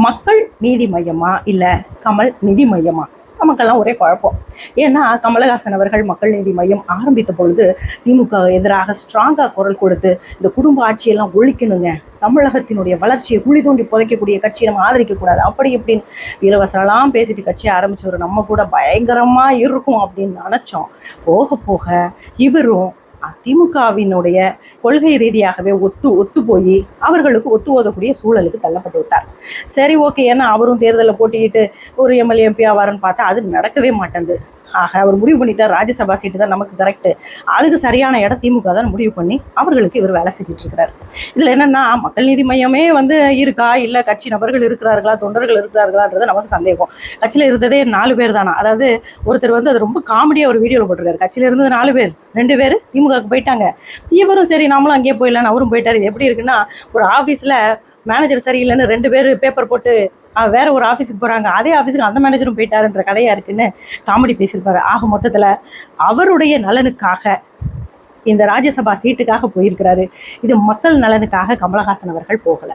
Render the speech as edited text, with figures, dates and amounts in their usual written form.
மக்கள் நீதி மையமா இல்லை கமல் நிதி மையமா? நமக்கெல்லாம் ஒரே குழப்பம். ஏன்னா கமலஹாசன் அவர்கள் மக்கள் நீதி மையம் ஆரம்பித்த பொழுது திமுக எதிராக ஸ்ட்ராங்காக குரல் கொடுத்து இந்த குடும்ப ஆட்சியெல்லாம் ஒழிக்கணுங்க, தமிழகத்தினுடைய வளர்ச்சியை குழி தோண்டி புதைக்கக்கூடிய கட்சியை நம்ம ஆதரிக்கக்கூடாது, அப்படி இப்படின்னு இலவசலாம் பேசிட்டு கட்சியை ஆரம்பிச்சவர் நம்ம கூட பயங்கரமாக இருக்கும் அப்படின்னு நினச்சோம். போக போக இவரும் திமுகவினுடைய கொள்கை ரீதியாகவே ஒத்து போய் அவர்களுக்கு ஒத்து ஓதக்கூடிய சூழலுக்கு தள்ளப்பட்டு விட்டார். சரி, ஓகே, ஏன்னா அவரும் தேர்தலில் போட்டிக்கிட்டு ஒரு எம்எல்ஏ எம்பி ஆவாருன்னு பார்த்தா அது நடக்கவே மாட்டேங்குது. ஆக அவர் முடிவு பண்ணிட்டார், ராஜ்யசபா சீட்டு தான் நமக்கு கரெக்டு, அதுக்கு சரியான இடம் திமுக தான் முடிவு பண்ணி அவர்களுக்கு இவர் வேலை செஞ்சுட்டு இருக்கிறார். இதில் என்னென்னா, மக்கள் நீதி மையமே இருக்கா, இல்லை கட்சி நபர்கள் இருக்கிறார்களா, தொண்டர்கள் இருக்கிறார்களான்றது நமக்கு சந்தேகம். கட்சியில் இருந்ததே 4 பேர் தானா? அதாவது ஒருத்தர் அது ரொம்ப காமெடியாக ஒரு வீடியோவில் போட்டிருக்காரு. கட்சியில் இருந்தது 4 பேர், 2 பேர் திமுகவுக்கு போயிட்டாங்க, இவரும் சரி நாமளும் அங்கேயே போயிடலான்னு அவரும் போயிட்டார். இது எப்படி இருக்குன்னா, ஒரு ஆஃபீஸில் மேனேஜர் சரியில்லைன்னு 2 பேர் பேப்பர் போட்டு வேற ஒரு ஆஃபீஸுக்கு போகிறாங்க, அதே ஆஃபீஸுக்கு அந்த மேனேஜரும் போயிட்டாருன்ற கதையாக இருக்குன்னு காமெடி பேசியிருப்பாரு. ஆக மொத்தத்தில் அவருடைய நலனுக்காக இந்த ராஜ்யசபா சீட்டுக்காக போயிருக்கிறாரு. இது மக்கள் நலனுக்காக கமலஹாசன் அவர்கள் போகலை.